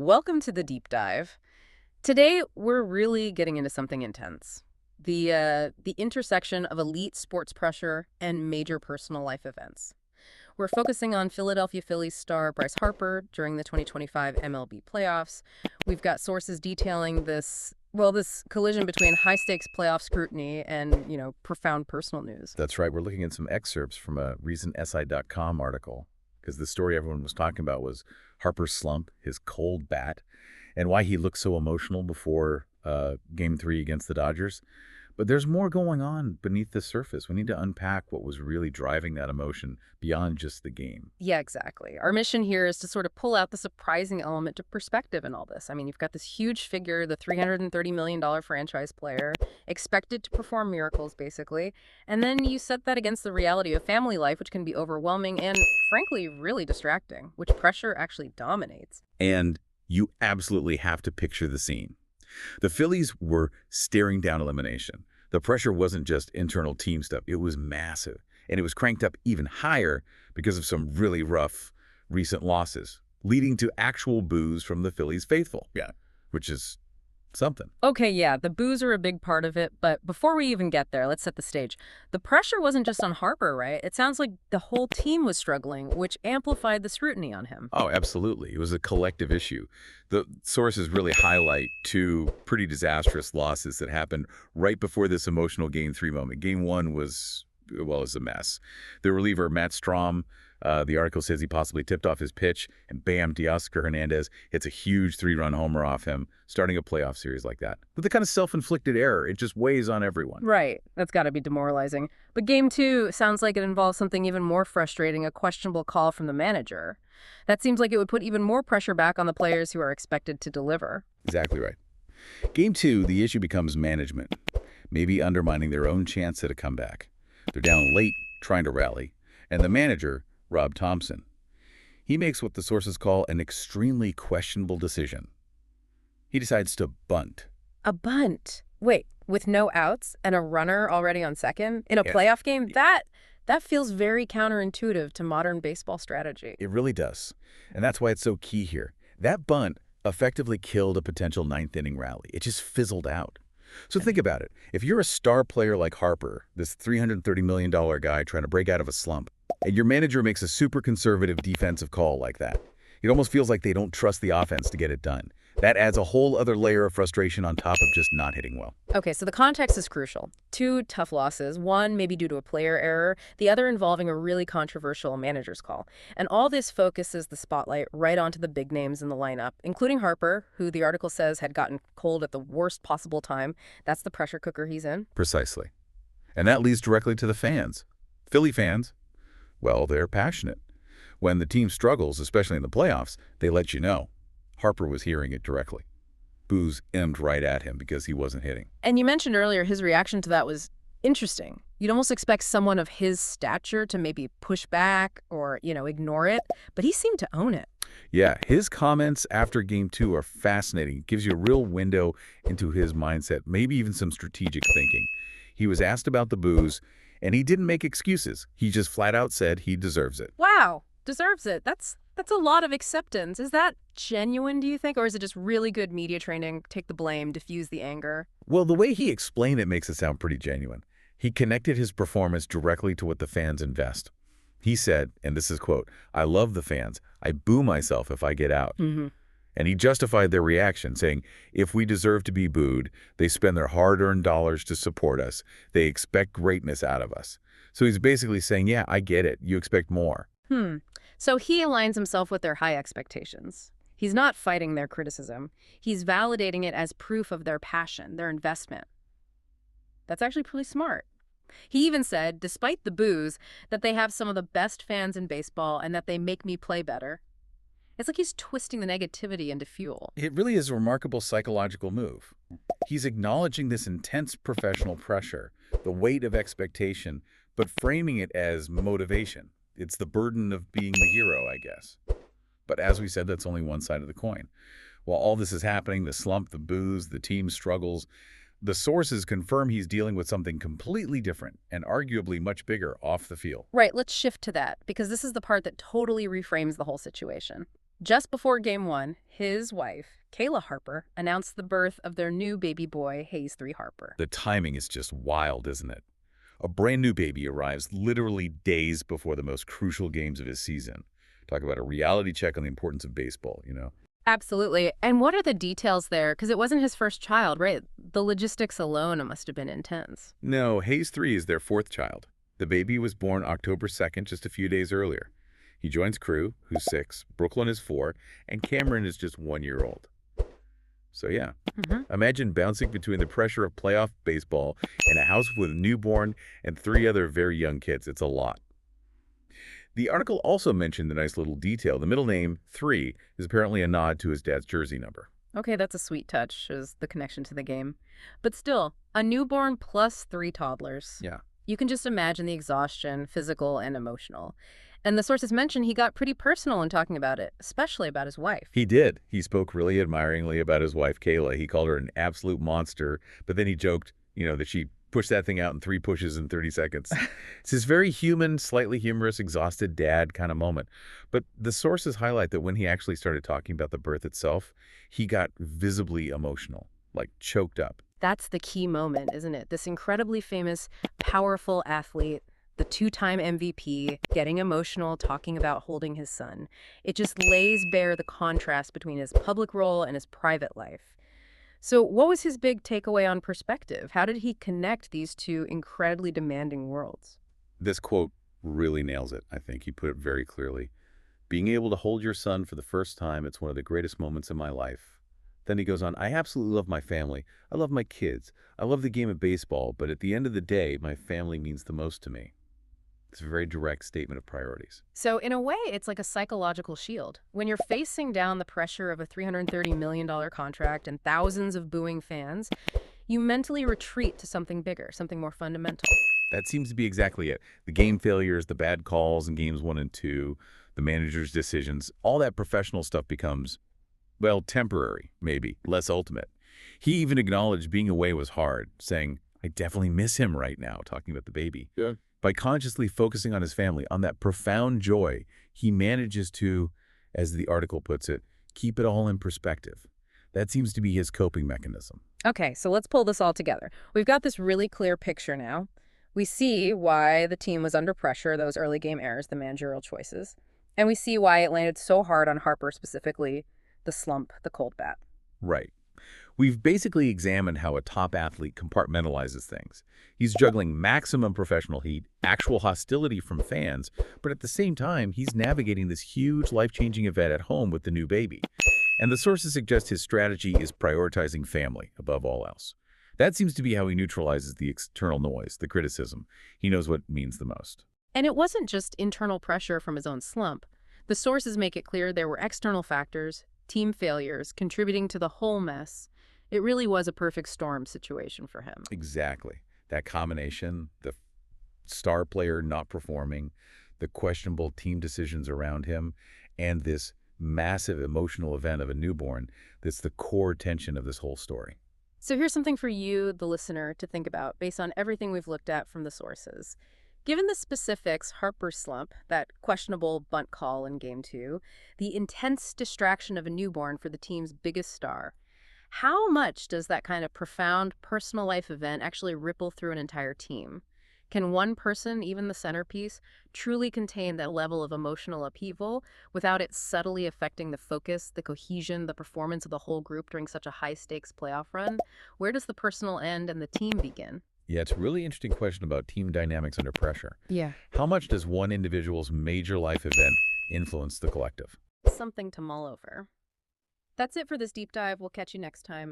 Welcome to the deep dive. Today, we're really getting into something intense. The intersection of elite sports pressure and major personal life events. We're focusing on Philadelphia Phillies star Bryce Harper during the 2025 MLB playoffs. We've got sources detailing this collision between high-stakes playoff scrutiny and, profound personal news. That's right. We're looking at some excerpts from a recent SI.com article because the story everyone was talking about was Harper's slump, his cold bat, and why he looked so emotional before Game 3 against the Dodgers. But there's more going on beneath the surface. We need to unpack what was really driving that emotion beyond just the game. Yeah, exactly. Our mission here is to sort of pull out the surprising element to perspective in all this. I mean, you've got this huge figure, the $330 million franchise player, expected to perform miracles, basically. And then you set that against the reality of family life, which can be overwhelming and, frankly, really distracting, which pressure actually dominates. And you absolutely have to picture the scene. The Phillies were staring down elimination. The pressure wasn't just internal team stuff. It was massive. And it was cranked up even higher because of some really rough recent losses, leading to actual boos from the Phillies faithful. Yeah. Which is something. Okay, yeah, the boos are a big part of it, but before we even get there, let's set the stage. The pressure wasn't just on Harper, right? It sounds like the whole team was struggling, which amplified the scrutiny on him. Oh, absolutely. It was a collective issue. The sources really highlight two pretty disastrous losses that happened right before this emotional Game 3 moment. Game 1 was a mess. The reliever, Matt Strom, the article says he possibly tipped off his pitch, and bam, Teoscar Hernandez hits a huge 3-run homer off him, starting a playoff series like that. With the kind of self-inflicted error, it just weighs on everyone. Right. That's got to be demoralizing. But Game 2 sounds like it involves something even more frustrating, a questionable call from the manager. That seems like it would put even more pressure back on the players who are expected to deliver. Exactly right. Game 2, the issue becomes management, maybe undermining their own chance at a comeback. They're down late, trying to rally, and the manager, Rob Thompson, he makes what the sources call an extremely questionable decision. He decides to bunt. A bunt? Wait, with no outs and a runner already on second? In a playoff game? That feels very counterintuitive to modern baseball strategy. It really does. And that's why it's so key here. That bunt effectively killed a potential ninth-inning rally. It just fizzled out. So think about it. If you're a star player like Harper, this $330 million guy trying to break out of a slump, and your manager makes a super conservative defensive call like that, it almost feels like they don't trust the offense to get it done. That adds a whole other layer of frustration on top of just not hitting well. Okay, so the context is crucial. Two tough losses, one maybe due to a player error, the other involving a really controversial manager's call. And all this focuses the spotlight right onto the big names in the lineup, including Harper, who the article says had gotten cold at the worst possible time. That's the pressure cooker he's in. Precisely. And that leads directly to the fans. Philly fans, well, they're passionate. When the team struggles, especially in the playoffs, they let you know. Harper was hearing it directly. Boos aimed right at him because he wasn't hitting. And you mentioned earlier his reaction to that was interesting. You'd almost expect someone of his stature to maybe push back or, ignore it, but he seemed to own it. Yeah, his comments after Game 2 are fascinating. It gives you a real window into his mindset, maybe even some strategic thinking. He was asked about the boos, and he didn't make excuses. He just flat out said he deserves it. Wow, deserves it. That's a lot of acceptance. Is that genuine, do you think? Or is it just really good media training? Take the blame, diffuse the anger? Well, the way he explained it makes it sound pretty genuine. He connected his performance directly to what the fans invest. He said, and this is quote, "I love the fans. I boo myself if I get out." Mm-hmm. And he justified their reaction, saying, if we deserve to be booed, they spend their hard-earned dollars to support us. They expect greatness out of us. So he's basically saying, yeah, I get it. You expect more. So he aligns himself with their high expectations. He's not fighting their criticism. He's validating it as proof of their passion, their investment. That's actually pretty smart. He even said, despite the boos, that they have some of the best fans in baseball and that they make me play better. It's like he's twisting the negativity into fuel. It really is a remarkable psychological move. He's acknowledging this intense professional pressure, the weight of expectation, but framing it as motivation. It's the burden of being the hero, I guess. But as we said, that's only one side of the coin. While all this is happening, the slump, the boos, the team struggles, the sources confirm he's dealing with something completely different and arguably much bigger off the field. Right, let's shift to that, because this is the part that totally reframes the whole situation. Just before Game 1, his wife, Kayla Harper, announced the birth of their new baby boy, Hayes 3 Harper. The timing is just wild, isn't it? A brand new baby arrives literally days before the most crucial games of his season. Talk about a reality check on the importance of baseball, you know? Absolutely. And what are the details there? Because it wasn't his first child, right? The logistics alone must have been intense. No, Hayes 3 is their fourth child. The baby was born October 2nd, just a few days earlier. He joins Crew, who's 6, Brooklyn is 4, and Cameron is just 1 year old. So yeah, imagine bouncing between the pressure of playoff baseball and a house with a newborn and 3 other very young kids. It's a lot. The article also mentioned the nice little detail. The middle name, 3, is apparently a nod to his dad's jersey number. Okay, that's a sweet touch, is the connection to the game. But still, a newborn plus 3 toddlers. Yeah. You can just imagine the exhaustion, physical and emotional. And the sources mention he got pretty personal in talking about it, especially about his wife. He did. He spoke really admiringly about his wife, Kayla. He called her an absolute monster, but then he joked, that she pushed that thing out in 3 pushes in 30 seconds. It's this very human, slightly humorous, exhausted dad kind of moment. But the sources highlight that when he actually started talking about the birth itself, he got visibly emotional, like choked up. That's the key moment, isn't it? This incredibly famous, powerful athlete, the 2-time MVP, getting emotional, talking about holding his son. It just lays bare the contrast between his public role and his private life. So what was his big takeaway on perspective? How did he connect these two incredibly demanding worlds? This quote really nails it, I think. He put it very clearly. Being able to hold your son for the first time, it's one of the greatest moments in my life. Then he goes on, I absolutely love my family. I love my kids. I love the game of baseball, but at the end of the day, my family means the most to me. It's a very direct statement of priorities. So in a way, it's like a psychological shield. When you're facing down the pressure of a $330 million contract and thousands of booing fans, you mentally retreat to something bigger, something more fundamental. That seems to be exactly it. The game failures, the bad calls in games 1 and 2, the manager's decisions, all that professional stuff becomes, well, temporary, maybe, less ultimate. He even acknowledged being away was hard, saying, I definitely miss him right now, talking about the baby. Yeah. By consciously focusing on his family, on that profound joy, he manages to, as the article puts it, keep it all in perspective. That seems to be his coping mechanism. Okay, so let's pull this all together. We've got this really clear picture now. We see why the team was under pressure, those early game errors, the managerial choices. And we see why it landed so hard on Harper specifically, the slump, the cold bat. Right. We've basically examined how a top athlete compartmentalizes things. He's juggling maximum professional heat, actual hostility from fans, but at the same time, he's navigating this huge life-changing event at home with the new baby. And the sources suggest his strategy is prioritizing family above all else. That seems to be how he neutralizes the external noise, the criticism. He knows what means the most. And it wasn't just internal pressure from his own slump. The sources make it clear there were external factors, team failures, contributing to the whole mess. It really was a perfect storm situation for him. Exactly. That combination, the star player not performing, the questionable team decisions around him, and this massive emotional event of a newborn, that's the core tension of this whole story. So here's something for you, the listener, to think about based on everything we've looked at from the sources. Given the specifics, Harper's slump, that questionable bunt call in Game 2, the intense distraction of a newborn for the team's biggest star, how much does that kind of profound personal life event actually ripple through an entire team? Can one person, even the centerpiece, truly contain that level of emotional upheaval without it subtly affecting the focus, the cohesion, the performance of the whole group during such a high-stakes playoff run? Where does the personal end and the team begin? Yeah, it's a really interesting question about team dynamics under pressure. Yeah. How much does one individual's major life event influence the collective? Something to mull over. That's it for this deep dive. We'll catch you next time.